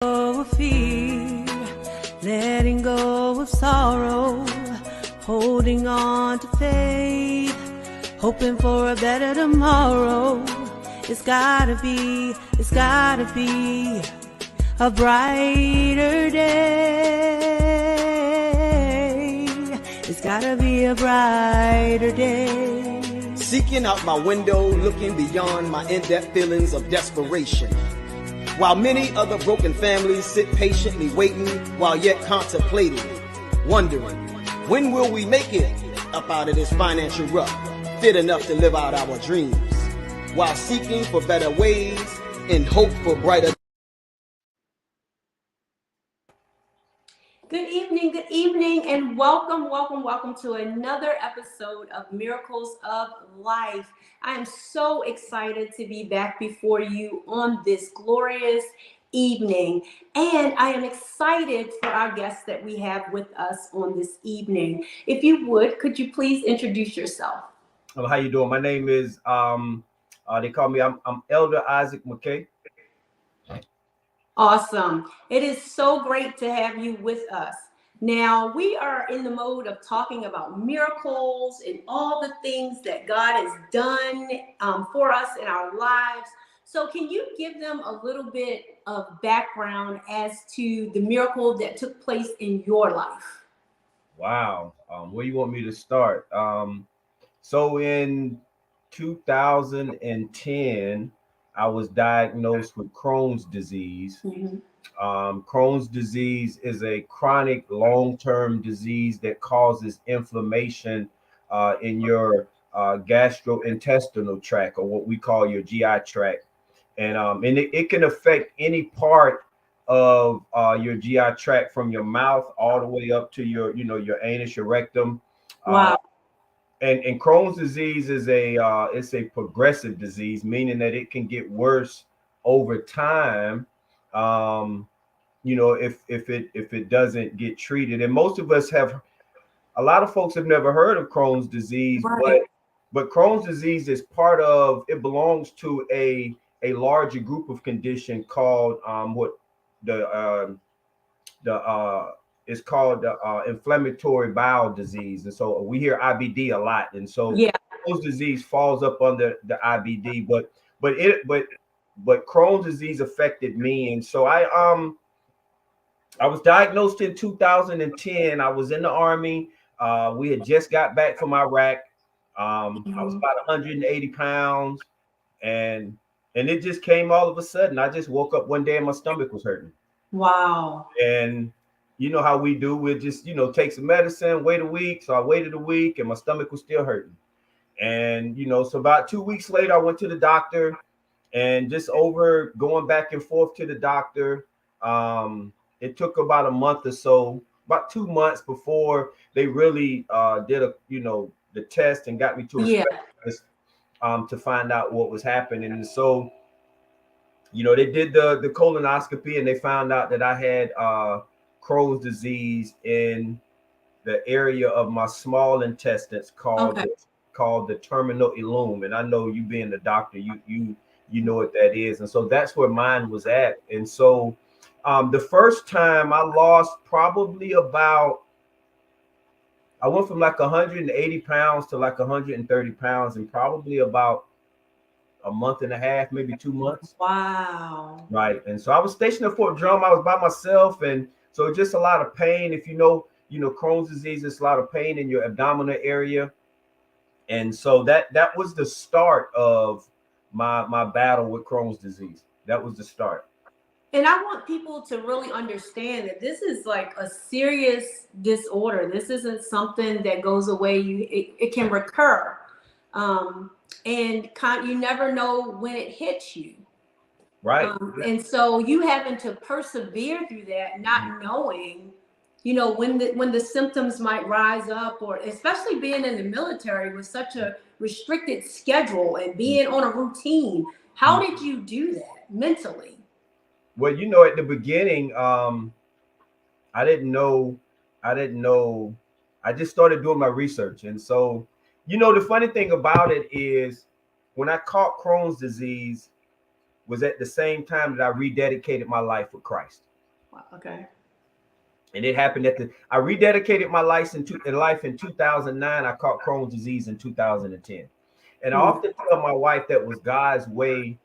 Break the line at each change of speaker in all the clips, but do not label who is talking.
Of fear, letting go of sorrow, holding on to faith, hoping for a better tomorrow. It's gotta be a brighter day. It's gotta be a brighter day.
Seeking out my window, looking beyond my in-depth feelings of desperation. While many other broken families sit patiently waiting while yet contemplating, wondering, when will we make it up out of this financial rut, fit enough to live out our dreams, while seeking for better ways in hope for brighter.
Good evening, and welcome to another episode of Miracles of Life. I am so excited to be back before you on this glorious evening, and I am excited for our guests that we have with us on this evening. If you would, could you please introduce yourself?
Well, how you doing? My name is they call me I'm Elder Isaac McKay.
Awesome. It is so great to have you with us. Now, we are in the mode of talking about miracles and all the things that God has done for us in our lives. So can you give them a little bit of background as to the miracle that took place in your life?
Wow. Where you want me to start? So in 2010, I was diagnosed with Crohn's disease.
Mm-hmm.
Crohn's disease is a chronic long-term disease that causes inflammation in your gastrointestinal tract, or what we call your GI tract. And it can affect any part of your GI tract, from your mouth all the way up to your anus, your rectum.
Wow.
And Crohn's disease is it's a progressive disease, meaning that it can get worse over time. If it doesn't get treated. And most of us a lot of folks have never heard of Crohn's disease,
Right.
but Crohn's disease it belongs to a larger group of condition called it's called inflammatory bowel disease. And so we hear IBD a lot. And so
Yeah.
Crohn's disease falls up under the IBD, but Crohn's disease affected me. And so I was diagnosed in 2010. I was in the Army. We had just got back from Iraq. I was about 180 pounds, and it just came all of a sudden. I just woke up one day and my stomach was hurting.
Wow.
And you know how we do. We'll just, take some medicine, wait a week. So I waited a week and my stomach was still hurting. And, so about 2 weeks later, I went to the doctor, and just over going back and forth to the doctor, it took about a month or so, about 2 months before they really did the test and got me to a specialist to find out what was happening. And so, they did the colonoscopy, and they found out that I had Crohn's disease in the area of my small intestines called the terminal ileum. And I know, you being the doctor, you know what that is. And so that's where mine was at. And so the first time I lost I went from like 180 pounds to like 130 pounds in probably about a month and a half, maybe 2 months.
Wow.
Right. And so I was stationed at Fort Drum. I was by myself. And so just a lot of pain. If you know Crohn's disease, it's a lot of pain in your abdominal area. And so that was the start of my battle with Crohn's disease. That was the start.
And I want people to really understand that this is like a serious disorder. This isn't something that goes away. It can recur. And you never know when it hits you.
Right.
And so you having to persevere through that, not knowing, when the symptoms might rise up, or especially being in the military with such a restricted schedule and being on a routine. How did you do that mentally?
Well, at the beginning, I didn't know. I just started doing my research. And so, the funny thing about it is, when I caught Crohn's disease was at the same time that I rededicated my life with Christ.
Wow, okay.
And it happened I rededicated my life in 2009. I caught Crohn's disease in 2010. And I often tell my wife that was God's way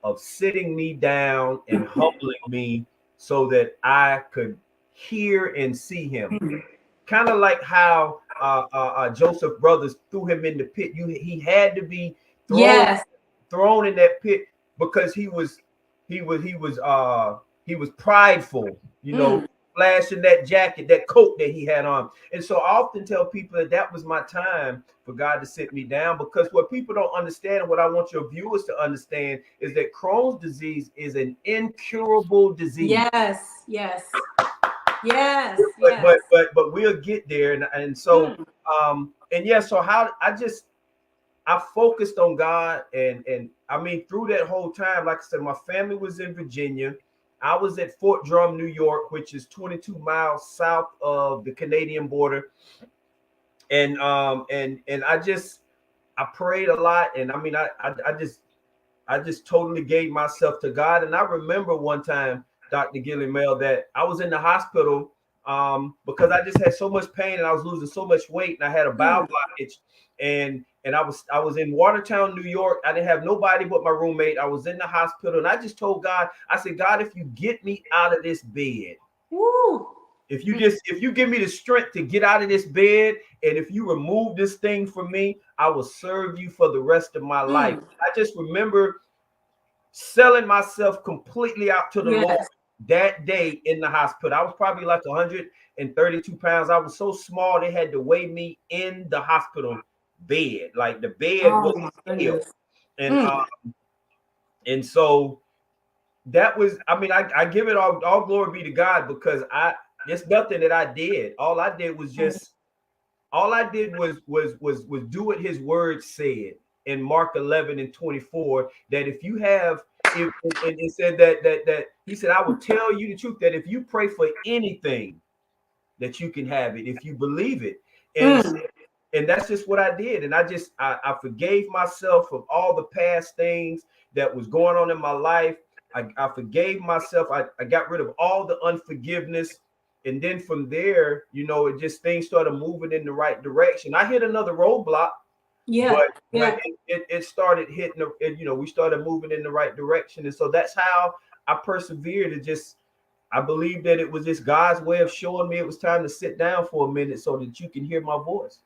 of sitting me down and humbling me so that I could hear and see him. Kind of like how Joseph's brothers threw him in the pit. He had to be thrown in that pit because he was prideful, flashing that jacket, that coat that he had on. And so I often tell people that was my time for God to sit me down, because what people don't understand, and what I want your viewers to understand, is that Crohn's disease is an incurable disease.
Yes.
But we'll get there. And so so how I focused on God, and I mean, through that whole time, like I said, my family was in Virginia. I was at Fort Drum, New York, which is 22 miles south of the Canadian border. And I prayed a lot. And I mean, I just totally gave myself to God. And I remember one time, Dr. Gilliam-El, that I was in the hospital because I just had so much pain and I was losing so much weight, and I had a bowel blockage. And I was in Watertown, New York. I didn't have nobody but my roommate. I was in the hospital, and I just told God, I said, God, if you get me out of this bed, if you give me the strength to get out of this bed, and if you remove this thing from me, I will serve you for the rest of my life. I just remember selling myself completely out to the Lord that day in the hospital. I was probably like 132 pounds. I was so small, they had to weigh me in the hospital bed. Like the bed was still. And so that was, I mean, I give it all glory be to God, because there's nothing that I did. All I did was do what his word said in Mark 11:24, that if you have, and it said that he said, I will tell you the truth, that if you pray for anything, that you can have it if you believe it. And that's just what I did. And I forgave myself of all the past things that was going on in my life. I forgave myself. I got rid of all the unforgiveness. And then from there, it just, things started moving in the right direction. I hit another roadblock. But it started hitting, we started moving in the right direction. And so that's how I persevered. I believe that it was just God's way of showing me it was time to sit down for a minute so that you can hear my voice.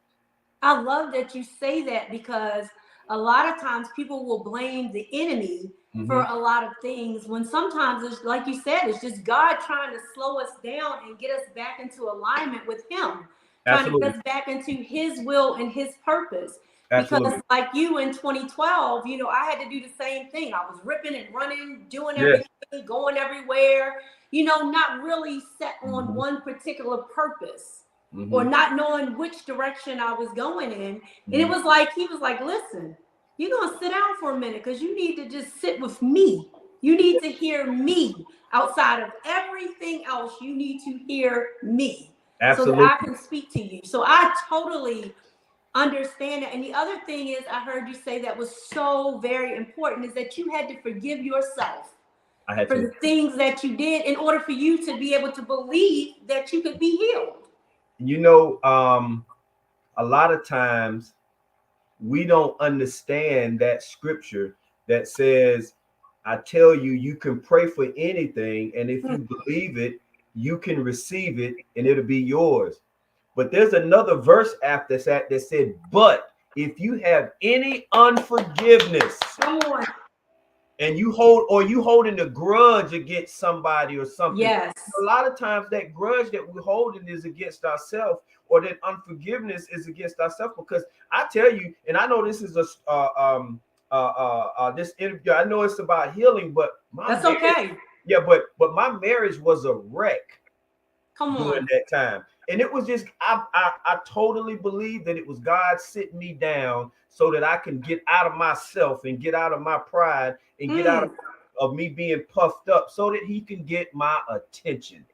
I love that you say that, because a lot of times people will blame the enemy for a lot of things, when sometimes it's like you said, it's just God trying to slow us down and get us back into alignment with him. Trying to get us back into his will and his purpose. Because like you in 2012, I had to do the same thing. I was ripping and running, doing everything, going everywhere, not really set on one particular purpose, or not knowing which direction I was going in. And it was like, he was like, listen, you're going to sit down for a minute, because you need to just sit with me. You need to hear me. Outside of everything else, you need to hear me. So that I can speak to you. So I totally understand it. And the other thing is, I heard you say that was so very important, is that you had to forgive yourself for the things that you did in order for you to be able to believe that you could be healed.
A lot of times we don't understand that scripture that says, I tell you, you can pray for anything, and if you believe it, you can receive it, and it'll be yours. But there's another verse after that that said, but if you have any unforgiveness, and you holding a grudge against somebody or something. A lot of times that grudge that we're holding is against ourselves, or that unforgiveness is against ourselves. Because I tell you, and I know this is this interview, I know it's about healing, but but my marriage was a wreck during that time. And it was just, I totally believe that it was God sitting me down so that I can get out of myself and get out of my pride and get out of me being puffed up, so that he can get my attention.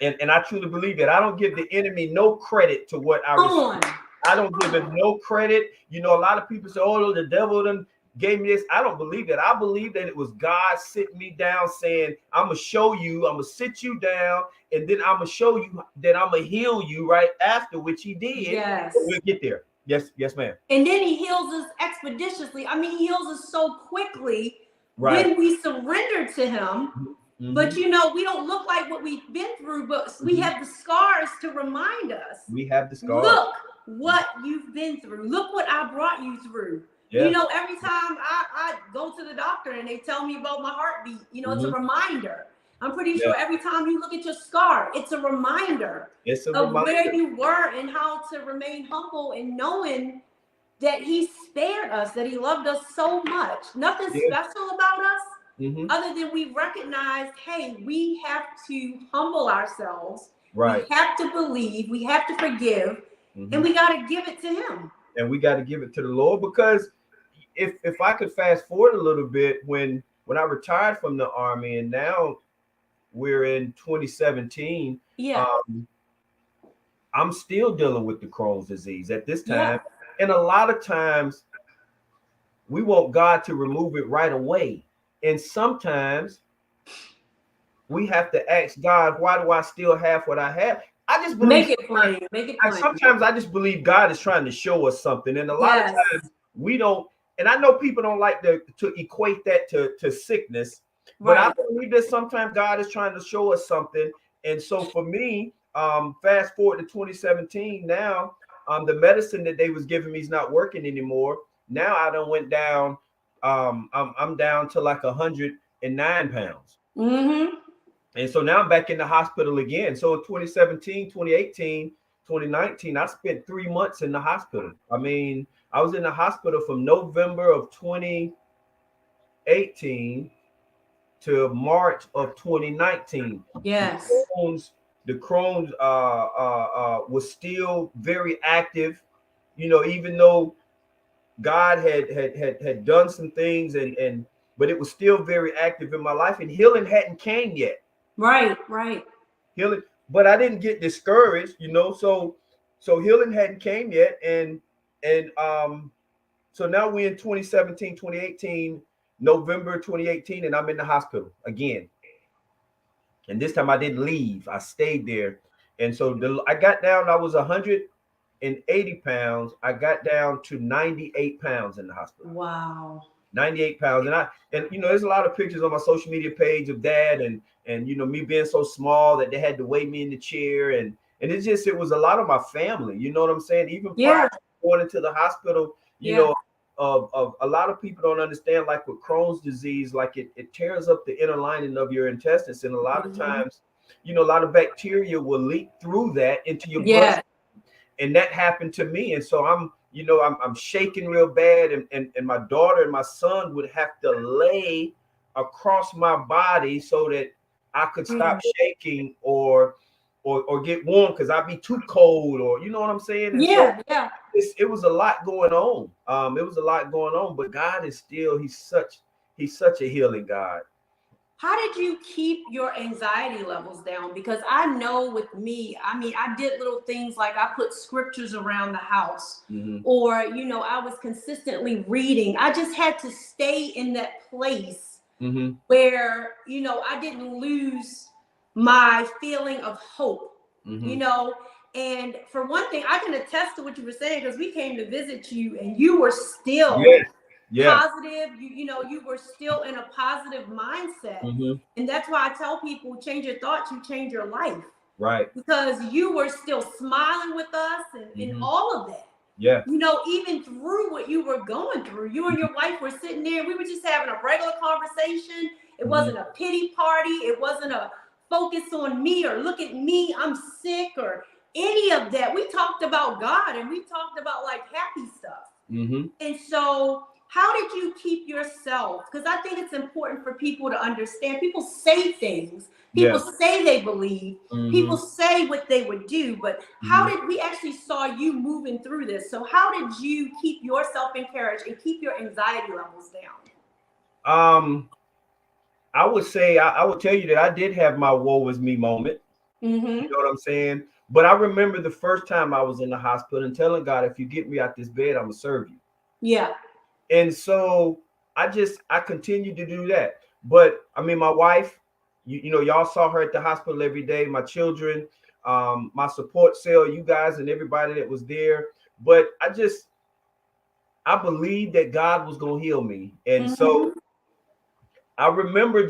And I truly believe that. I don't give the enemy no credit to what I receive. I don't give him no credit. A lot of people say, oh, the devil done gave me this. I don't believe that. I believe that it was God sitting me down saying, I'm going to show you, I'm going to sit you down, and then I'm going to show you that I'm going to heal you right after, which he did.
Yes.
But we'll get there. Yes, ma'am.
And then he heals us expeditiously. I mean, he heals us so quickly when we surrender to him. But you know, we don't look like what we've been through, but we have the scars to remind us.
We have the scars.
Look what you've been through. Look what I brought you through. Yeah. You know, every time I go to the doctor and they tell me about my heartbeat, you know, it's a reminder. I'm pretty sure every time you look at your scar, it's a reminder of where you were and how to remain humble and knowing that he spared us, that he loved us so much. Nothing special about us. Other than we recognize, hey, we have to humble ourselves. Right. We have to believe. We have to forgive. And we got to give it to him. And
we got to give it to the Lord, because if I could fast forward a little bit, when I retired from the Army and now we're in 2017, I'm still dealing with the Crohn's disease at this time. And a lot of times we want God to remove it right away. And sometimes we have to ask God, why do I still have what I have? I just believe,
make it plain.
Sometimes I just believe God is trying to show us something. And a lot of times we don't, and I know people don't like to equate that to sickness, but I believe that sometimes God is trying to show us something. And so for me, fast forward to 2017, now the medicine that they was giving me is not working anymore. Now I done went down. I'm down to like 109 pounds. And so now I'm back in the hospital again. So in 2017, 2018, 2019, I spent 3 months in the hospital. I mean, I was in the hospital from November of 2018 to March of 2019.
Yes.
The Crohn's was still very active, you know, even though God had done some things, but it was still very active in my life, and healing hadn't came yet.
Right.
Healing, but I didn't get discouraged, you know. So healing hadn't came yet, and so now we're in 2017, 2018, November 2018, and I'm in the hospital again. And this time I didn't leave; I stayed there. And so I got down. I was 180 pounds. I got down to 98 pounds in the hospital.
Wow.
98 pounds. And you know, there's a lot of pictures on my social media page of Dad and you know, me being so small that they had to weigh me in the chair. And it was a lot of my family, you know what I'm saying? Even prior to going into the hospital, you know, of a lot of people don't understand, like with Crohn's disease, like it tears up the inner lining of your intestines. And a lot of times, you know, a lot of bacteria will leak through that into your blood. And that happened to me. And so I'm shaking real bad. And my daughter and my son would have to lay across my body so that I could stop shaking or get warm, because I'd be too cold, or you know what I'm saying? And it was a lot going on. It was a lot going on, but God is still, he's such a healing God.
How did you keep your anxiety levels down? Because I know with me, I mean, I did little things like I put scriptures around the house, or, you know, I was consistently reading. I just had to stay in that place where, you know, I didn't lose my feeling of hope, you know. And for one thing, I can attest to what you were saying, because we came to visit you and you were still positive. You know, you were still in a positive mindset. And that's why I tell people, change your thoughts, you change your life. Right. Because you were still smiling with us and all of that. Yeah. You know, even through what you were going through, you and your wife were sitting there. We were just having a regular conversation. It wasn't a pity party. It wasn't a focus on me or look at me, I'm sick, or any of that. We talked about God, and we talked about like happy stuff. And so how did you keep yourself? Because I think it's important for people to understand. People say things. People say they believe. People say what they would do. But how did we actually saw you moving through this? So how did you keep yourself encouraged and keep your anxiety levels down?
I would say, I would tell you that I did have my woe is me moment. You know what I'm saying? But I remember the first time I was in the hospital and telling God, if you get me out this bed, I'm going to serve you. Yeah. And so I continue to do that. But I mean, my wife, you know, y'all saw her at the hospital every day. My children, my support cell, you guys, and everybody that was there. But I believed that God was gonna heal me, and so I remember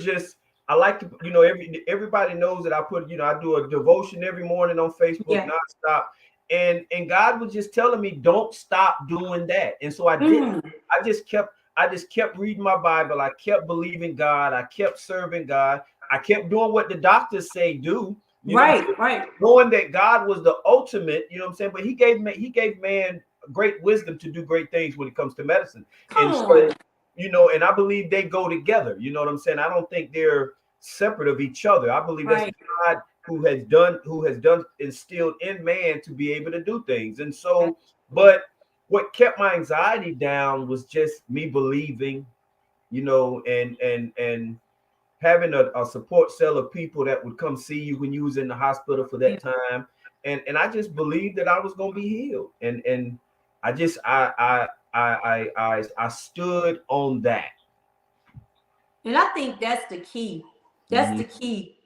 I like to, you know, everybody knows that I put, you know, I do a devotion every morning on Facebook nonstop, and God was just telling me, don't stop doing that, and so I didn't. I just kept reading my Bible. I kept believing God. I kept serving God. I kept doing what the doctors say do. You know, knowing that God was the ultimate. You know what I'm saying? But He gave man great wisdom to do great things when it comes to medicine. So, you know, and I believe they go together. You know what I'm saying? I don't think they're separate of each other. I believe that's God who has instilled in man to be able to do things. And so, but what kept my anxiety down was just me believing, you know, and having a support cell of people that would come see you when you was in the hospital for that time. And I just believed that I was going to be healed. And I just, I stood on that.
And I think that's the key. That's the key.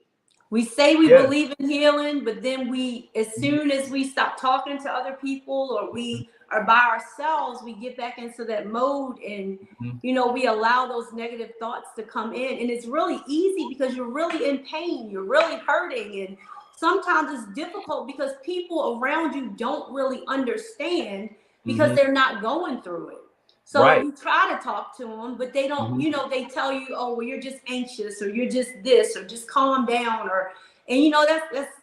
We say we believe in healing, but then as soon as we stop talking to other people or we are by ourselves, we get back into that mode and, you know, we allow those negative thoughts to come in. And it's really easy because you're really in pain. You're really hurting. And sometimes it's difficult because people around you don't really understand because they're not going through it. So you try to talk to them, but they don't, you know, they tell you, oh, well, you're just anxious or you're just this or just calm down and you know,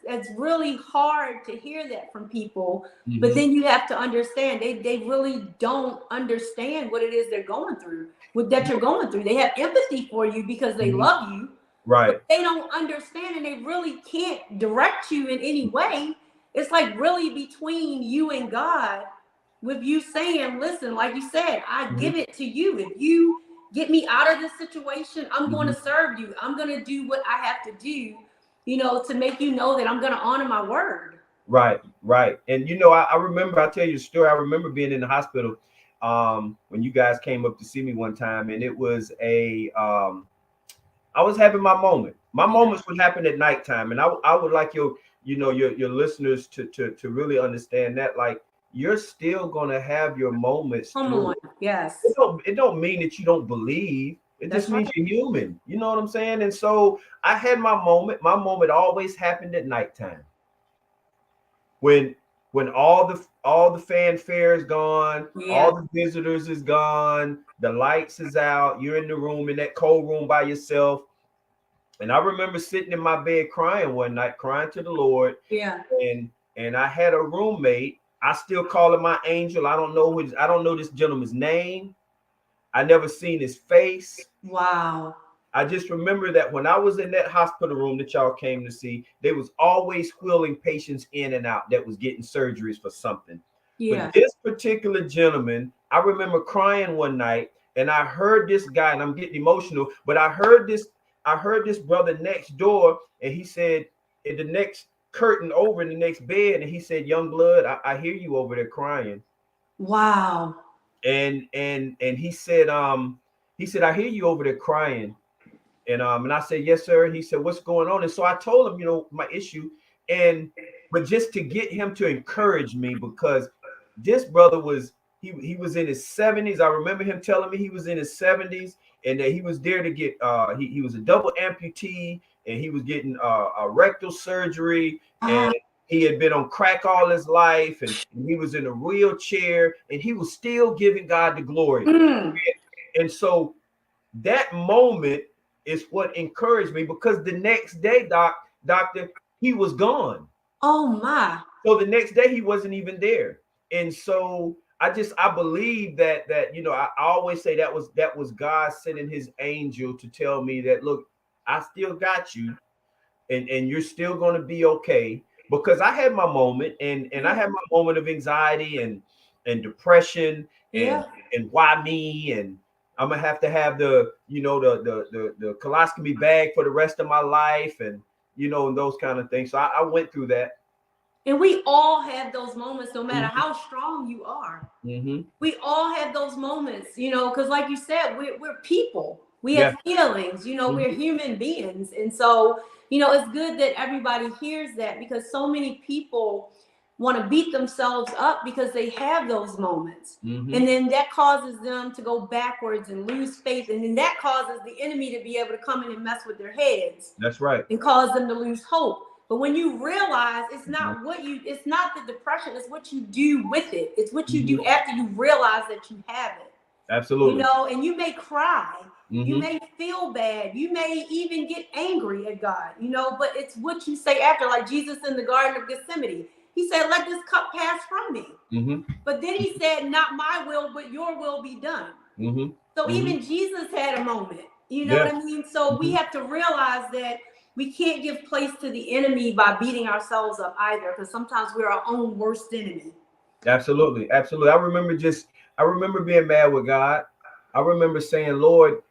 that's really hard to hear that from people. But then you have to understand they really don't understand what it is they're going through, that you're going through. They have empathy for you because they love you. But they don't understand and they really can't direct you in any way. It's like really between you and God. With you saying, listen, like you said, I give it to you. If you get me out of this situation, I'm going to serve you. I'm going to do what I have to do, you know, to make you know that I'm going to honor my word. Right. And, you know, I remember, I'll tell you a story. I remember being in the hospital when you guys came up to see me one time, and it was I was having my moment. My moments would happen at nighttime. And I would like your listeners to really understand that, like, you're still going to have your moments. Come on. Yes. It don't mean that you don't believe. It just means you're human. You know what I'm saying? And so I had my moment. My moment always happened at nighttime. When all the fanfare is gone, all the visitors is gone, the lights is out, you're in the room, in that cold room by yourself. And I remember sitting in my bed crying one night, crying to the Lord. Yeah. And I had a roommate. I still call him my angel. I don't know this gentleman's name. I never seen his face. Wow. I just remember that when I was in that hospital room that y'all came to see, they was always wheeling patients in and out that was getting surgeries for something. Yeah. But this particular gentleman, I remember crying one night and I heard this guy, and I'm getting emotional, but I heard this brother next door, and he said, in the next curtain over in the next bed, and he said, "Young blood, I hear you over there crying." Wow. And he said, I hear you over there crying. And I said, "Yes, sir." And he said, "What's going on?" And so I told him, you know, my issue, but just to get him to encourage me, because this brother he was in his 70s. I remember him telling me he was in his 70s and that he was there to get he was a double amputee, and he was getting a rectal surgery, and he had been on crack all his life, and he was in a wheelchair, and he was still giving God the glory. And so that moment is what encouraged me, because the next day, doctor, he was gone. Oh my. So the next day he wasn't even there. And so I believe that you know, I always say that was God sending his angel to tell me that, look, I still got you, and you're still going to be okay. Because I had my moment, and I had my moment of anxiety and depression, and why me, and I'm gonna have to have the colostomy bag for the rest of my life, and you know, and those kind of things. So I went through that. And we all have those moments, no matter how strong you are. We all have those moments, you know, because like you said, we're people. We have feelings, you know, we're human beings. And so, you know, it's good that everybody hears that, because so many people want to beat themselves up because they have those moments. And then that causes them to go backwards and lose faith. And then that causes the enemy to be able to come in and mess with their heads.
That's right.
And cause them to lose hope. But when you realize it's not it's not the depression, it's what you do with it. It's what you do after you realize that you have it.
Absolutely.
You know, and you may cry, you may feel bad, you may even get angry at God, you know, but it's what you say after, like Jesus in the Garden of Gethsemane. He said, let this cup pass from me. But then he said, not my will, but your will be done. So even Jesus had a moment, you know what I mean? So we have to realize that we can't give place to the enemy by beating ourselves up either, because sometimes we're our own worst enemy.
Absolutely. Absolutely. I remember being mad with God. I remember saying, Lord,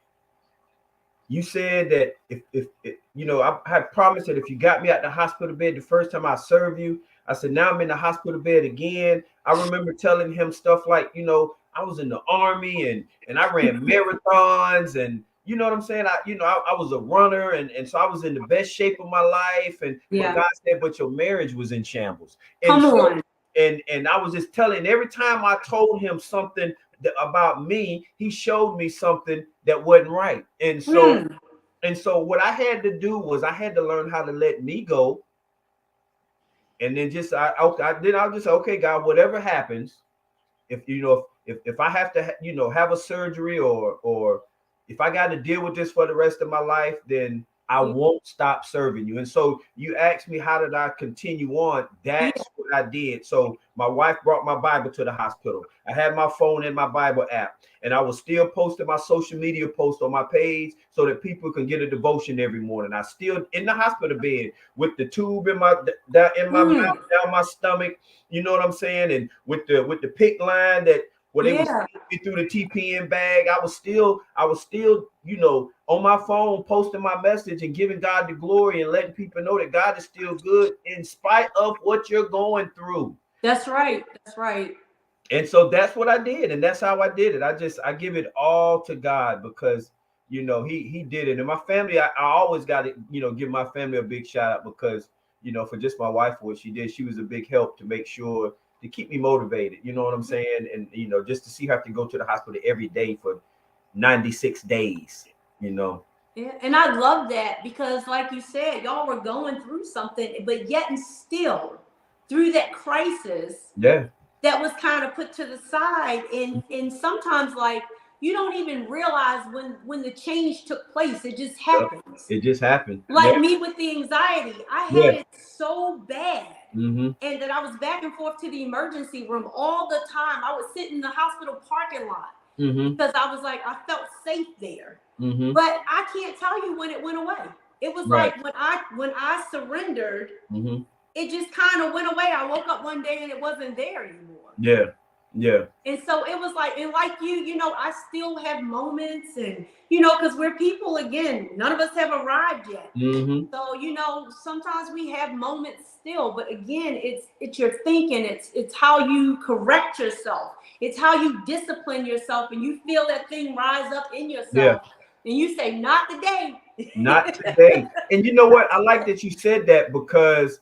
you said that if you know, I had promised that if you got me out the hospital bed the first time I served you, I said, now I'm in the hospital bed again. I remember telling him stuff like, you know, I was in the army and I ran marathons, and you know what I'm saying? I was a runner, and so I was in the best shape of my life. And but God said, but your marriage was in shambles. And
Come on.
And I was just telling, every time I told him something about me, he showed me something that wasn't right. And so what I had to do was I had to learn how to let me go. And then just I'll just say, okay, God, whatever happens, if you know if I have to you know have a surgery or if I got to deal with this for the rest of my life, then I won't stop serving you. And so you asked me, how did I continue on? That's what I did. So my wife brought my Bible to the hospital. I had my phone in my Bible app, and I was still posting my social media posts on my page so that people can get a devotion every morning. I still in the hospital bed with the tube in my mouth, down my stomach. You know what I'm saying? And with the PIC line that where they was me through the TPN bag, I was still, you know, on my phone posting my message and giving God the glory and letting people know that God is still good in spite of what you're going through.
That's right. That's right.
And so that's what I did, and that's how I did it. I give it all to God, because you know he did it. And my family, I always got to, you know, give my family a big shout out, because you know, for just my wife, what she did, she was a big help to make sure to keep me motivated. You know what I'm saying? And you know, just to see her have to go to the hospital every day for 96 days, you know.
Yeah, and I love that, because like you said, y'all were going through something, but yet and still through that crisis, that was kind of put to the side. And sometimes, like, you don't even realize when the change took place. It just happens.
It just happened.
Like me with the anxiety, I had it so bad. And that I was back and forth to the emergency room all the time. I would sit in the hospital parking lot because I was like, I felt safe there. But I can't tell you when it went away. It was like when I surrendered, it just kind of went away. I woke up one day and it wasn't there anymore. And so it was like, and like you know, I still have moments, and you know, because we're people again, none of us have arrived yet. So you know, sometimes we have moments still, but again, it's your thinking, it's how you correct yourself, it's how you discipline yourself, and you feel that thing rise up in yourself, and you say, not today.
Not today. And you know what? I like that you said that, because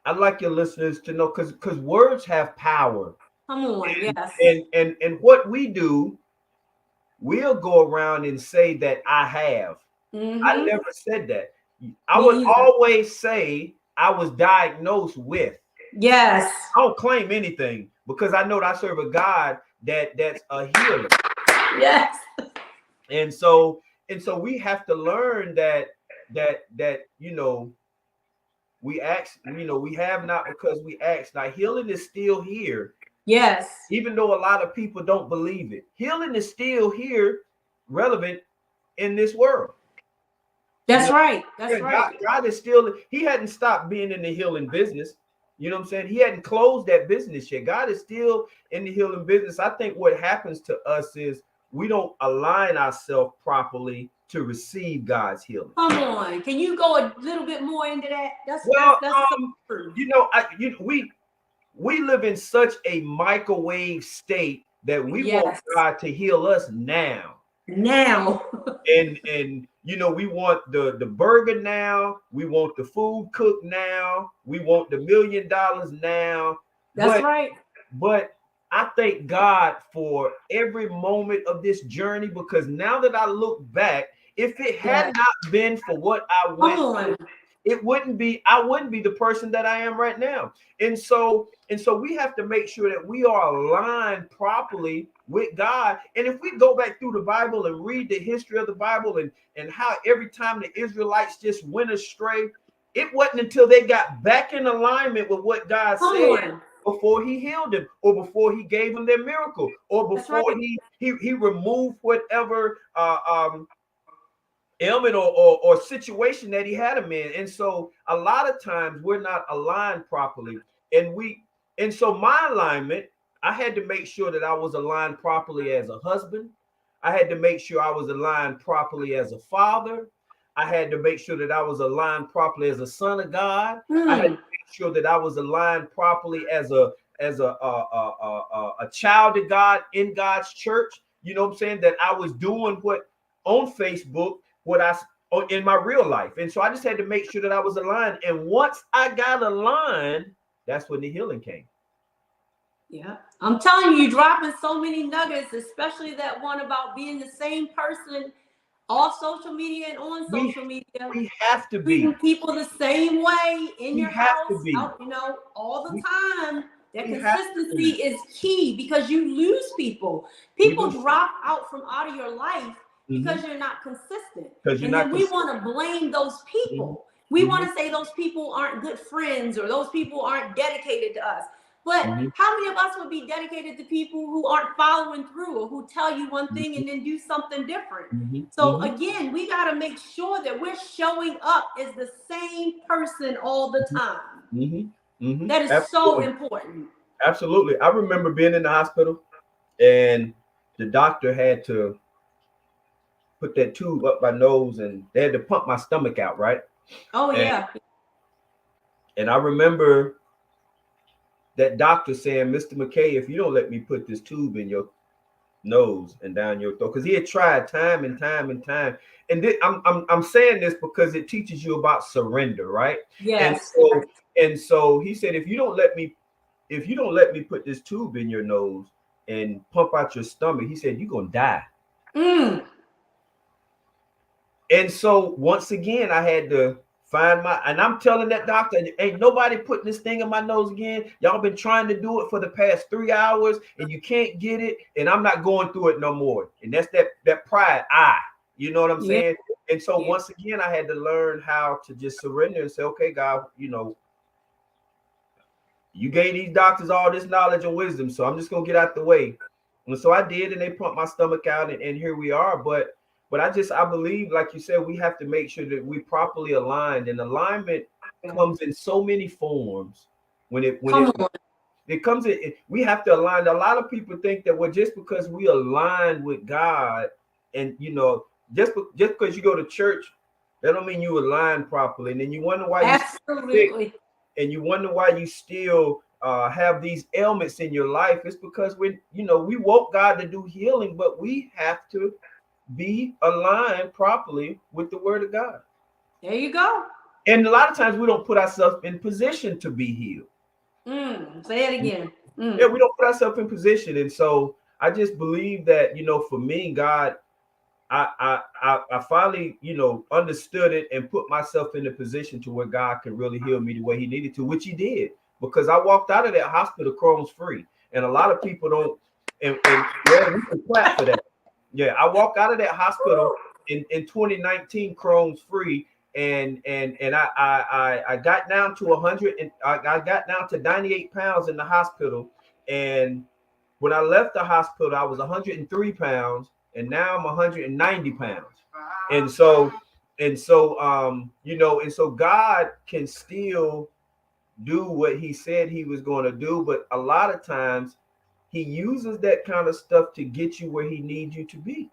I'd like your listeners to know, because words have power.
Come on,
and what we do, we'll go around and say that I have. I never said that. I would always say I was diagnosed with.
Yes.
I don't claim anything, because I know that I serve a God that's a healer.
Yes.
And so we have to learn that you know, we ask, you know, we have not because we ask. Now, healing is still here.
Yes.
Even though a lot of people don't believe it, healing is still here, relevant in this world.
That's right. That's right.
God is still, he hadn't stopped being in the healing business. You know what I'm saying? He hadn't closed that business yet. God is still in the healing business. I think what happens to us is we don't align ourselves properly to receive God's healing.
Come on, can you go a little bit more into that? That's so true.
We live in such a microwave state that we want God to heal us now. And we want the burger now. We want the food cooked now. We want the $1 million now.
That's right.
But I thank God for every moment of this journey, because now that I look back, if it had not been for what I went through, I wouldn't be the person that I am right now. And so we have to make sure that we are aligned properly with God. And if we go back through the Bible and read the history of the Bible and how every time the Israelites just went astray, it wasn't until they got back in alignment with what God said before he healed them, or before he gave them their miracle, or before he removed whatever ailment or situation that he had him in. And so a lot of times we're not aligned properly. And so my alignment, I had to make sure that I was aligned properly as a husband. I had to make sure I was aligned properly as a father. I had to make sure that I was aligned properly as a son of God. I had to make sure that I was aligned properly as a child of God in God's church. You know what I'm saying? That I was doing what on Facebook, what I in my real life. And so I just had to make sure that I was aligned. And once I got aligned, that's when the healing came.
Yeah, I'm telling you, you're dropping so many nuggets, especially that one about being the same person off social media and on social media.
We have to be
treating people the same way in your house, out, all the time. That consistency is key, because you lose people. People drop out out of your life because you're not consistent. And then we want to blame those people. We want to say those people aren't good friends, or those people aren't dedicated to us. But how many of us would be dedicated to people who aren't following through, or who tell you one thing and then do something different? So again, we got to make sure that we're showing up as the same person all the time. That is so important.
Absolutely. I remember being in the hospital, and the doctor had to put that tube up my nose, and they had to pump my stomach out, right? And I remember that doctor saying, "Mr. McKay, if you don't let me put this tube in your nose and down your throat," because he had tried time and time and time. And I'm saying this because it teaches you about surrender, right?
Yes.
And so he said, if you don't let me put this tube in your nose and pump out your stomach, he said, you're gonna die. And so once again, I had to and I'm telling that doctor, ain't nobody putting this thing in my nose again. Y'all been trying to do it for the past 3 hours and you can't get it, and I'm not going through it no more. And that's that pride, you know what I'm saying? And so once again, I had to learn how to just surrender and say, okay, God, you gave these doctors all this knowledge and wisdom, so I'm just gonna get out the way. And so I did, and they pumped my stomach out, and here we are. But I believe, like you said, we have to make sure that we properly aligned, and alignment comes in so many forms. It comes in, we have to align. A lot of people think that just because we align with God, and just because you go to church, that don't mean you align properly. And then you wonder why
absolutely,
and you wonder why you still have these ailments in your life. It's because we want God to do healing, but we have to be aligned properly with the word of God.
There you go.
And a lot of times we don't put ourselves in position to be healed.
Say it again.
Yeah, we don't put ourselves in position. And so I just believe that, for me, God, I finally, understood it and put myself in a position to where God could really heal me the way he needed to, which he did, because I walked out of that hospital Crohn's free. And a lot of people don't, and we can clap for that. Yeah, I walked out of that hospital in 2019 Crohn's free, and I got down to 100, and I got down to 98 pounds in the hospital. And when I left the hospital, I was 103 pounds, and now I'm 190 pounds. And so God can still do what he said he was going to do, but a lot of times he uses that kind of stuff to get you where he needs you to be.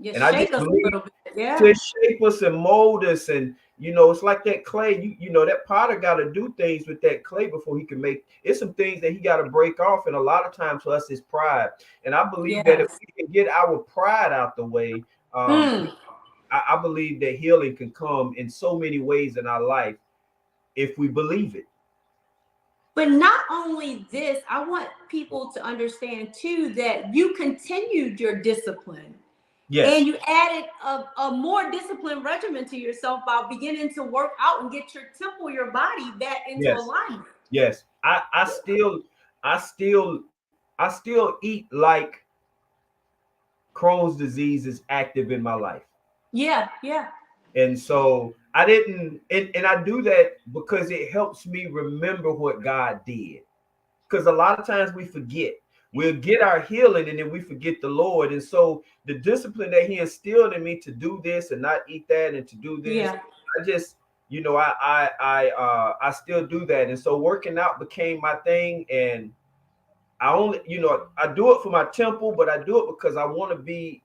You
And I
shake
just
us a
believe
little bit. Yeah.
to shape us and mold us. And, you know, it's like that clay, you know, that potter got to do things with that clay before he can make it's some things that he got to break off. And a lot of times for us is pride. And I believe that if
Yes.
we can get our pride out the way,
Mm.
I believe that healing can come in so many ways in our life if we believe it.
But not only this, I want people to understand too that you continued your discipline and
Yes,
you added a more disciplined regimen to yourself by beginning to work out and get your temple, your body back into
yes,
alignment.
yes. I still, I still eat like Crohn's disease is active in my life.
Yeah, yeah.
And so I didn't, and I do that because it helps me remember what God did. Because a lot of times we forget. We'll get our healing and then we forget the Lord. And so the discipline that He instilled in me to do this and not eat that and to do this,
Yeah.
I just, you know, I still do that. And so working out became my thing. And I only, you know, I do it for my temple, but I do it because I want to be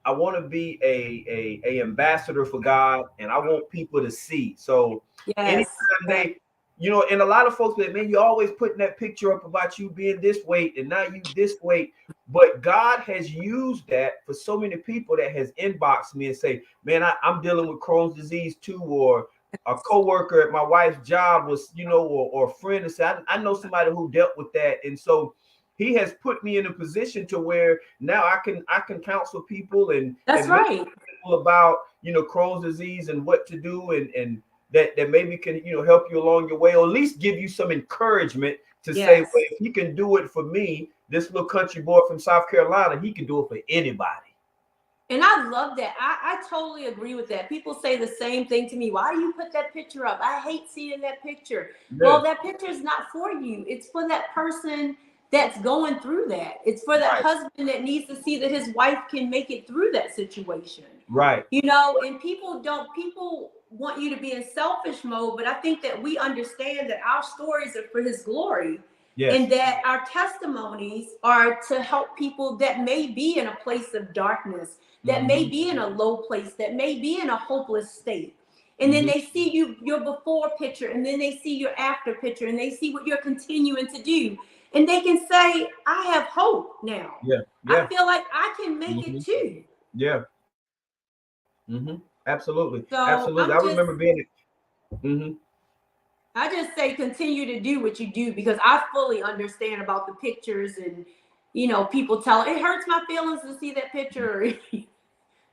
a ambassador for God, and I want people to see. So anytime
Yes. Yes.
they, you know, and a lot of folks that, man, you always putting that picture up about you being this weight and now you this weight. But God has used that for so many people that has inboxed me and say, man, I'm dealing with Crohn's disease too, or a coworker at my wife's job was, you know, or a friend and said, I know somebody who dealt with that. And so he has put me in a position to where now I can counsel people
That's
and minister
right.
to people about, you know, Crohn's disease and what to do and that maybe can, you know, help you along your way, or at least give you some encouragement to say, well,
Yes.
if he can do it for me, this little country boy from South Carolina, he can do it for anybody.
And I love that. I totally agree with that. People say the same thing to me. Why do you put that picture up? I hate seeing that picture.
Yeah.
Well, that picture is not for you. It's for that person that's going through that. It's for that
Right.
husband that needs to see that his wife can make it through that situation.
Right.
You know, and people want you to be in selfish mode, but I think that we understand that our stories are for his glory.
Yes.
And that our testimonies are to help people that may be in a place of darkness, that may be in a low place, that may be in a hopeless state. And then they see your before picture, and then they see your after picture, and they see what you're continuing to do. And they can say, I have hope now.
Yeah.
I
Yeah.
feel like I can make it too.
Yeah. Absolutely.
So
Absolutely. I remember being
I just say continue to do what you do, because I fully understand about the pictures and, you know, people tell it hurts my feelings to see that picture, or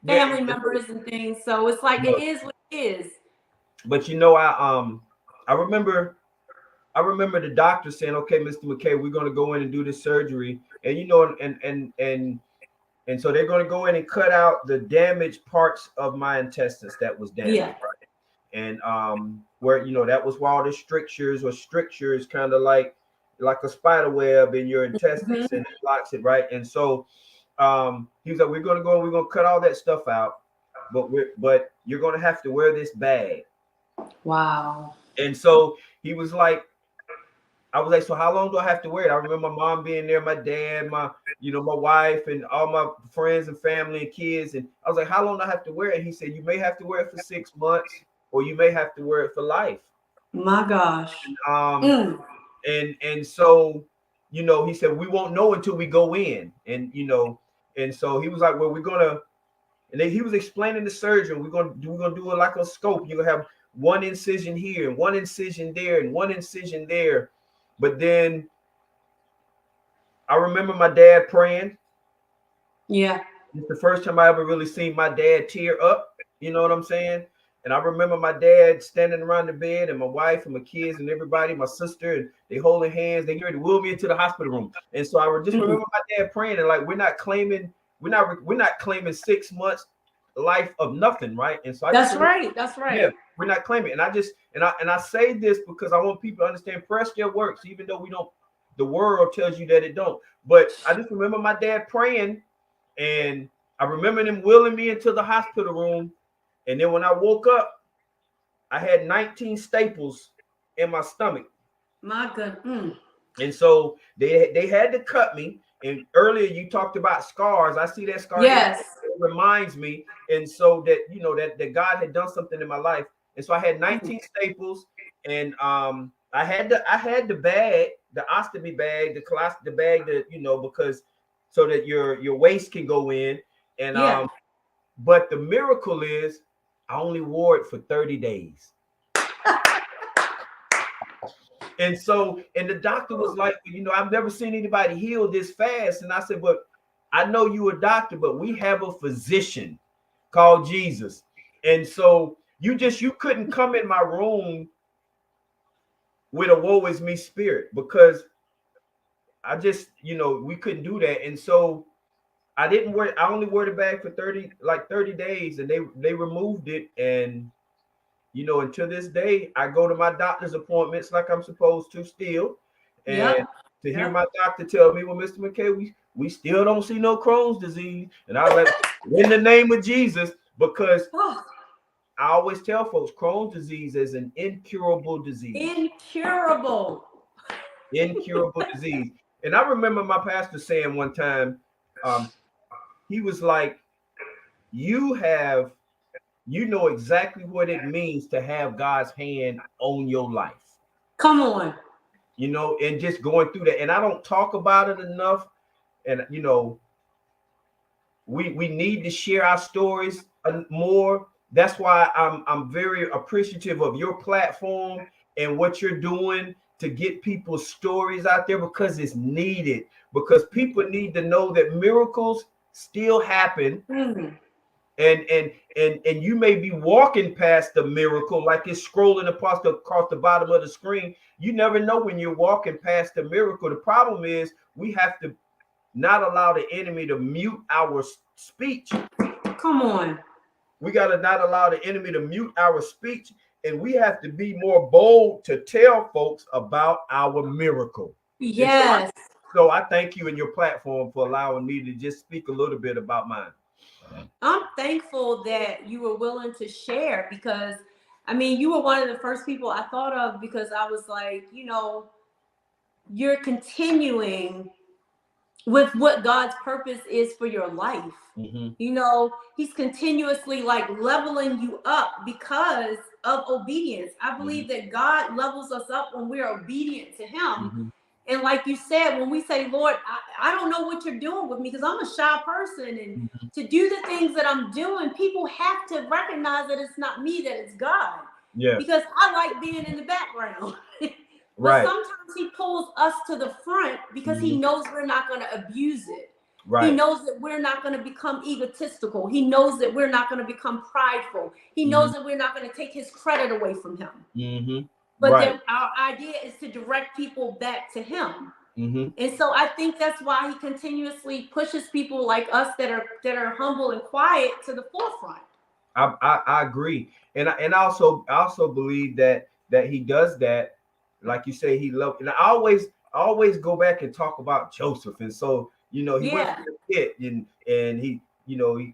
family
yeah.
members and things. So it's like it
Look,
is what it is.
but you know, I remember the doctor saying, okay, Mr. McKay, we're gonna go in and do this surgery. And you know, and so they're gonna go in and cut out the damaged parts of my intestines that was damaged.
Yeah.
Right? And where, you know, that was where all the strictures kind of like a spider web in your intestines and it blocks it, right? And so he was like, we're gonna cut all that stuff out, but you're gonna have to wear this bag.
Wow.
And so he was like, I was like, so how long do I have to wear it? I remember my mom being there, my dad, my wife, and all my friends and family and kids. And I was like, how long do I have to wear it? And he said, you may have to wear it for 6 months, or you may have to wear it for life.
My gosh.
And so, you know, he said, we won't know until we go in. And, you know, and so he was like, well, and then he was explaining the surgeon, we're gonna do it like a scope. You're gonna have one incision here and one incision there and one incision there. But then I remember my dad praying.
Yeah.
It's the first time I ever really seen my dad tear up. You know what I'm saying? And I remember my dad standing around the bed, and my wife and my kids and everybody, my sister, and they holding hands. They get ready to wheel me into the hospital room. And so I just remember my dad praying, and like, we're not claiming 6 months life of nothing, right? And so
That's right.
Yeah, we're not claiming. And I say this because I want people to understand prayer still works, even though the world tells you that it don't. But I just remember my dad praying, and I remember them wheeling me into the hospital room. And then when I woke up, I had 19 staples in my stomach.
My goodness.
And so they had to cut me. And earlier you talked about scars. I see that scar.
Yes.
reminds me, and so that that God had done something in my life. And so I had 19 staples, and I had the bag, the ostomy bag, the bag that because so that your waist can go in, and but the miracle is I only wore it for 30 days. And so, and the doctor was like, I've never seen anybody heal this fast. And I said, but I know you a doctor, but we have a physician called Jesus. And so you couldn't come in my room with a woe is me spirit, because I just, we couldn't do that. And so I only wore the bag for 30 days, and they removed it. And and to this day, I go to my doctor's appointments like I'm supposed to still. And to hear my doctor tell me, well, Mr. McKay, we still don't see no Crohn's disease. And I was like, in the name of Jesus, because I always tell folks Crohn's disease is an incurable disease. Incurable disease. And I remember my pastor saying one time, he was like, you know exactly what it means to have God's hand on your life.
Come on.
And just going through that. And I don't talk about it enough. And, we need to share our stories more. That's why I'm very appreciative of your platform and what you're doing to get people's stories out there, because it's needed, because people need to know that miracles still happen. And you may be walking past the miracle, like it's scrolling across the bottom of the screen. You never know when you're walking past the miracle. The problem is we have to not allow the enemy to mute our speech.
Come on. We
got to not allow the enemy to mute our speech, and we have to be more bold to tell folks about our miracle.
Yes.
So I thank you and your platform for allowing me to just speak a little bit about mine.
I'm thankful that you were willing to share, because you were one of the first people I thought of, because I was like, you're continuing with what God's purpose is for your life. He's continuously like leveling you up because of obedience. I believe that God levels us up when we're obedient to him. And like you said, when we say, Lord, I don't know what you're doing with me, because I'm a shy person, and to do the things that I'm doing, people have to recognize that it's not me, that it's God. Yeah. Because I like being in the background. But sometimes he pulls us to the front because he knows we're not going to abuse it. He knows that we're not going to become egotistical. He knows that we're not going to become prideful. He knows that we're not going to take his credit away from him. But then our idea is to direct people back to him. And so I think that's why he continuously pushes people like us that are humble and quiet to the forefront.
I agree. And I also believe that he does that. Like you say, he loved, and I always go back and talk about Joseph. And so, he went to the pit, and he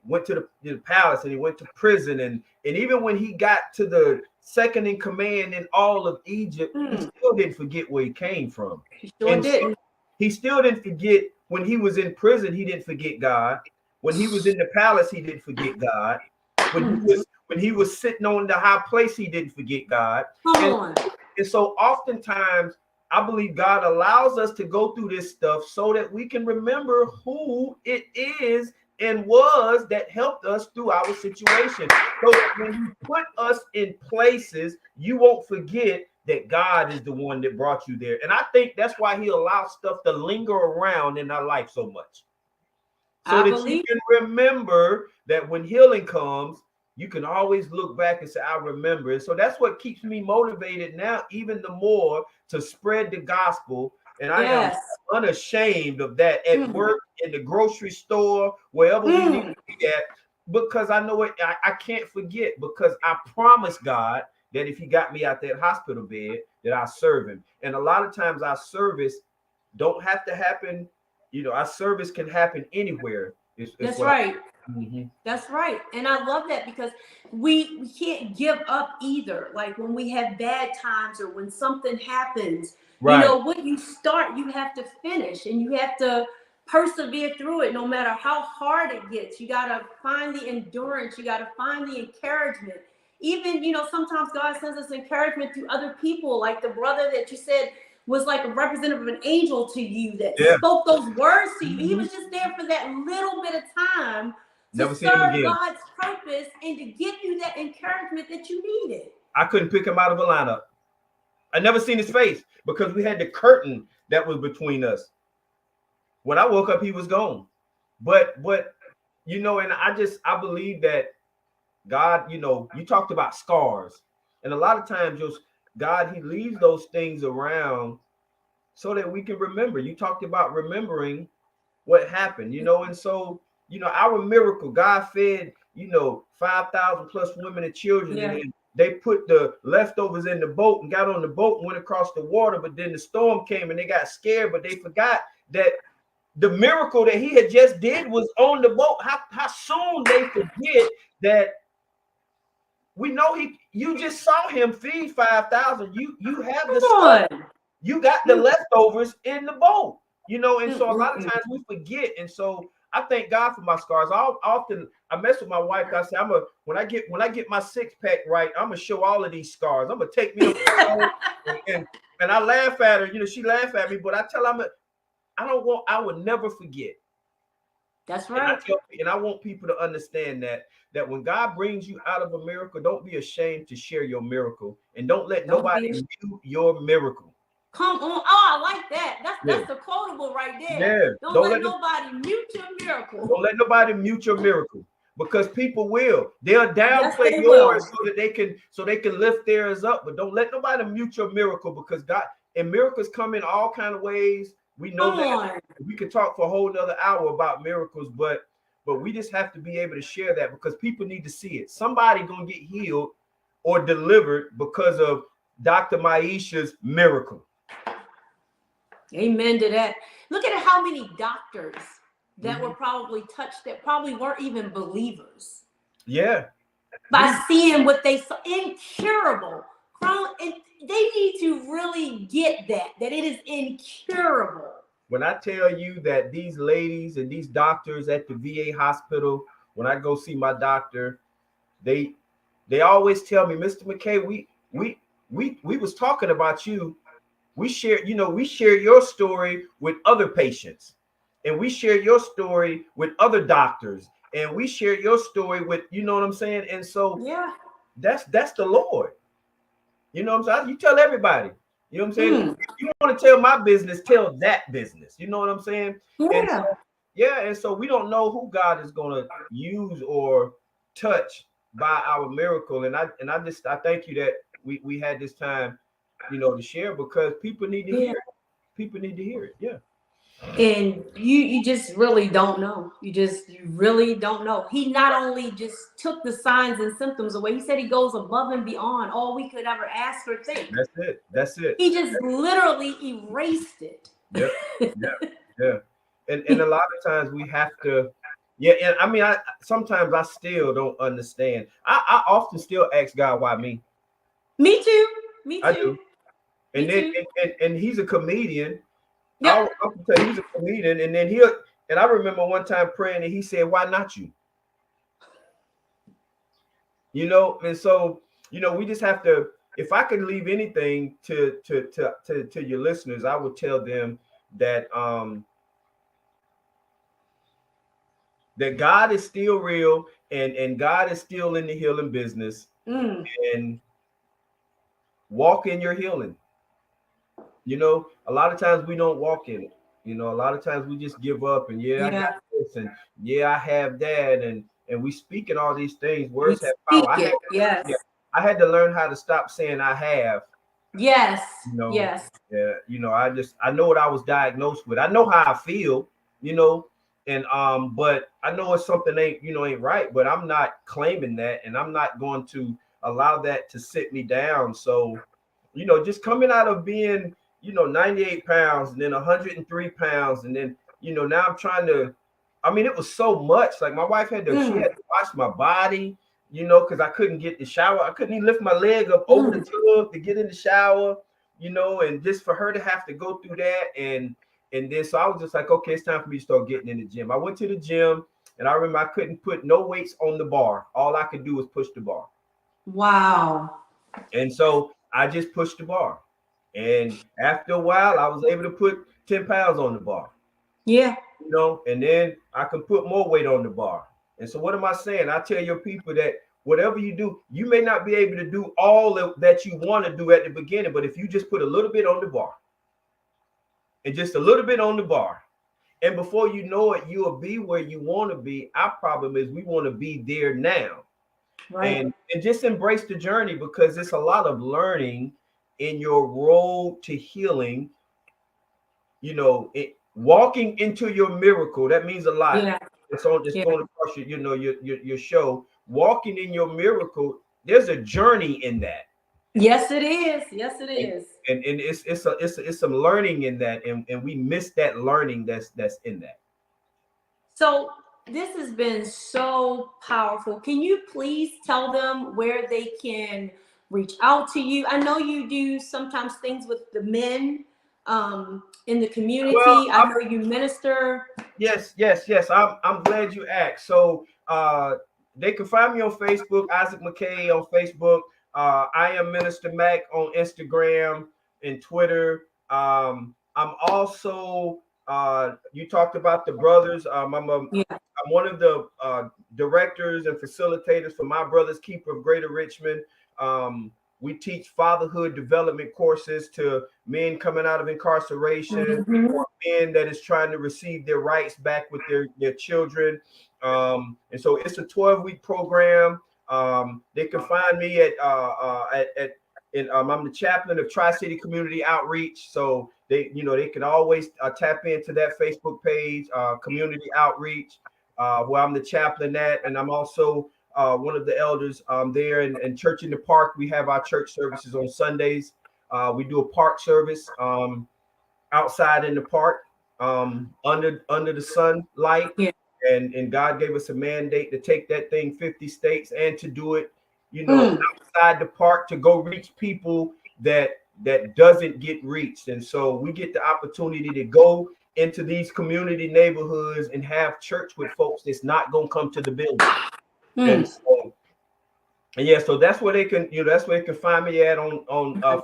went to the palace, and he went to prison. And even when he got to the second in command in all of Egypt, he still didn't forget where he came from.
He sure didn't.
So he still didn't forget when he was in prison. He didn't forget God. When he was in the palace, he didn't forget God. When he was sitting on the high place, he didn't forget God.
Come on.
And so oftentimes, I believe God allows us to go through this stuff so that we can remember who it is and was that helped us through our situation. So that when you put us in places, you won't forget that God is the one that brought you there. And I think that's why he allows stuff to linger around in our life so much. So that you can remember that when healing comes, you can always look back and say, I remember. And so that's what keeps me motivated now, even the more, to spread the gospel. And I am unashamed of that at work, in the grocery store, wherever we need to be at, because I know it. I can't forget, because I promised God that if he got me out that hospital bed, that I serve him. And a lot of times our service don't have to happen. Our service can happen anywhere.
That's right. That's right. And I love that, because we can't give up either. Like when we have bad times or when something happens, what you start, you have to finish, and you have to persevere through it no matter how hard it gets. You got to find the endurance. You got to find the encouragement. Even, sometimes God sends us encouragement through other people, like the brother that you said was like a representative of an angel to you that spoke those words to you. He was just there for that little bit of time to serve God's purpose and to give you that encouragement that you needed.
I couldn't pick him out of a lineup. I never seen his face because we had the curtain that was between us. When I woke up, he was gone. But and I believe that God, you talked about scars. And a lot of times God, he leaves those things around so that we can remember. You talked about remembering what happened, and so, our miracle, God fed, 5,000 plus women and children. Yeah. And they put the leftovers in the boat and got on the boat and went across the water. But then the storm came and they got scared, but they forgot that the miracle that he had just did was on the boat. How soon they forget that we know you just saw him feed 5,000. You have the stuff. You got the leftovers in the boat, and so a lot of times we forget. And so I thank God for my scars. I mess with my wife. I say, when I get my 6-pack right, I'm gonna show all of these scars. I'm gonna take me and I laugh at her, she laugh at me, but I tell her I would never forget.
That's right.
And I want people to understand that when God brings you out of a miracle, don't be ashamed to share your miracle, and don't let nobody mute your miracle.
Come on. Oh, I like that. That's the quotable right there.
Yeah.
Don't let nobody mute your miracle.
Don't let nobody mute your miracle, because people will. They'll downplay yours so they can lift theirs up. But don't let nobody mute your miracle, because God and miracles come in all kind of ways. We know that. We could talk for a whole nother hour about miracles, but we just have to be able to share that, because people need to see it. Somebody gonna get healed or delivered because of Dr. Maisha's miracle.
Amen to that. Look at how many doctors that were probably touched that probably weren't even believers.
Yeah.
By seeing what they saw, incurable. And they need to really get that it is incurable.
When I tell you that these ladies and these doctors at the VA hospital, when I go see my doctor, they always tell me, Mr. McKay, we was talking about you. We share your story with other patients, and we share your story with other doctors, and we share your story with, you know what I'm saying? And so that's the Lord. You know what I'm saying? You tell everybody. You know what I'm saying? If you want to tell my business, tell that business. You know what I'm saying?
Yeah.
And so we don't know who God is going to use or touch by our miracle. And I thank you that we had this time, to share, because people need to hear it. People need to hear it. Yeah.
And you just really don't know. You really don't know. He not only just took the signs and symptoms away, he said he goes above and beyond all we could ever ask or think.
That's it.
He just literally erased it.
Yeah. And a lot of times we have to, and I mean, sometimes I still don't understand. I often still ask God, why me?
Me too.
I do. And then and he's a comedian. Yep. I'll tell you, he's a comedian, and then and I remember one time praying, and he said, "Why not you?" And so we just have to. If I could leave anything to your listeners, I would tell them that that God is still real, and God is still in the healing business, and walk in your healing. A lot of times we don't walk in it. A lot of times we just give up, and I got this, and I have that, and we speak in all these things. Words have power. I had to learn how to stop saying I have.
Yes.
Yes. Yeah. I know what I was diagnosed with. I know how I feel, and but I know it's something ain't right, but I'm not claiming that, and I'm not going to allow that to sit me down. So, just coming out of being 98 pounds and then 103 pounds. And then, now I'm trying to, it was so much. Like my wife she had to wash my body, because I couldn't get the shower. I couldn't even lift my leg up over the tub to get in the shower, and just for her to have to go through that. And And then so I was just like, okay, it's time for me to start getting in the gym. I went to the gym, and I remember I couldn't put no weights on the bar. All I could do was push the bar.
Wow.
And so I just pushed the bar. And after a while, I was able to put 10 pounds on the bar.
Yeah.
You know, and then I can put more weight on the bar. And so what am I saying? I tell your people that whatever you do, you may not be able to do all of that you want to do at the beginning, but if you just put a little bit on the bar and just a little bit on the bar, and before you know it, you'll be where you want to be. Our problem is we want to be there now.
Right.
And just embrace the journey, because it's a lot of learning in your road to healing. You know, walking into your miracle, that means a lot.
Yeah.
It's going across your, you know, your show. Walking in your miracle, there's a journey in that.
Yes, it is. Yes, it is.
And it's some learning in that, and we miss that learning that's in that.
So this has been so powerful. Can you please tell them where they can reach out to you? I know you do sometimes things with the men in the community.
Well,
I know you minister.
Yes. I'm glad you asked. So they can find me on Facebook, Isaac McKay on Facebook. I am Minister Mac on Instagram and Twitter. I'm also you talked about the brothers. I'm one of the directors and facilitators for My Brother's Keeper of Greater Richmond. We teach fatherhood development courses to men coming out of incarceration, or men that is trying to receive their rights back with their children. And so it's a 12-week program. They can find me I'm the chaplain of Tri-City Community Outreach. So they can always tap into that Facebook page, Community Outreach, where I'm the chaplain at, and I'm also one of the elders there in Church in the Park. We have our church services on Sundays. We do a park service outside in the park under the sunlight. Yeah. And God gave us a mandate to take that thing 50 states and to do it, outside the park, to go reach people that doesn't get reached. And so we get the opportunity to go into these community neighborhoods and have church with folks that's not going to come to the building. And so, so that's where they can, that's where they can find me at on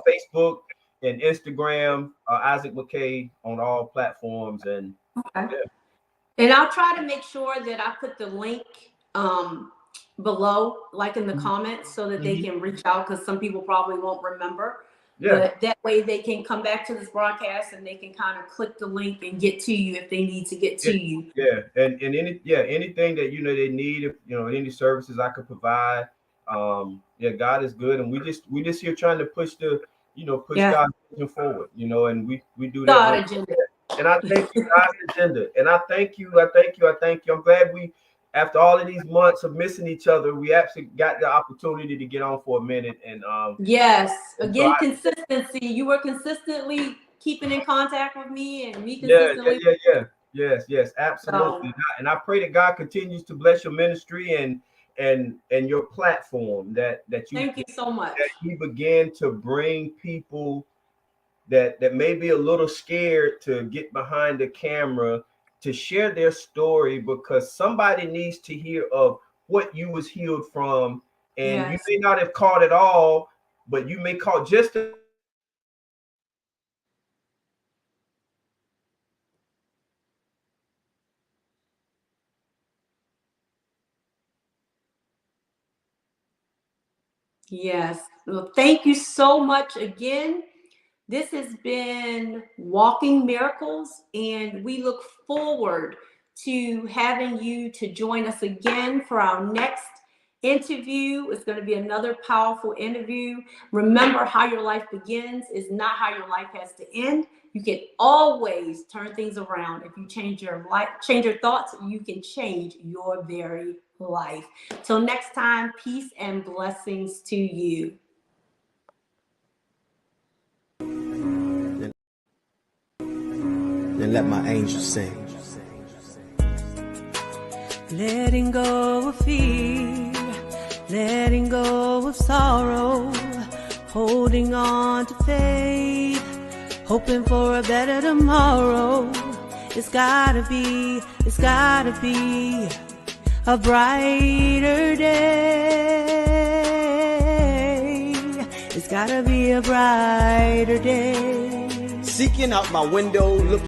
Facebook and Instagram, Isaac McKay on all platforms. And
and I'll try to make sure that I put the link below, like in the comments, so that they can reach out, because some people probably won't remember. Yeah. But that way they can come back to this broadcast and they can kind of click the link and get to you if they need to get to you. Yeah.
And anything that they need, if any services I could provide. God is good, and we just here trying to push God's vision forward, and we do that.
God agenda.
And I thank you, God's agenda. And I thank you. I'm glad after all of these months of missing each other, we actually got the opportunity to get on for a minute. And
yes, again, consistency. You were consistently keeping in contact with me, and we consistently.
Yes, absolutely. And I pray that God continues to bless your ministry and your platform. That you.
Thank you so much.
That you begin to bring people that may be a little scared to get behind the camera, to share their story, because somebody needs to hear of what you was healed from. And you may not have caught it all, but you may caught just a
Yes. Well, thank you so much again. This has been Walking Miracles, and we look forward to having you to join us again for our next interview. It's going to be another powerful interview. Remember, how your life begins is not how your life has to end. You can always turn things around. If you change your life, change your thoughts, you can change your very life. Till next time, peace and blessings to you.
Then let my angels sing.
Letting go of fear, letting go of sorrow, holding on to faith, hoping for a better tomorrow. It's gotta be a brighter day. It's gotta be a brighter day.
Seeking out my window, looking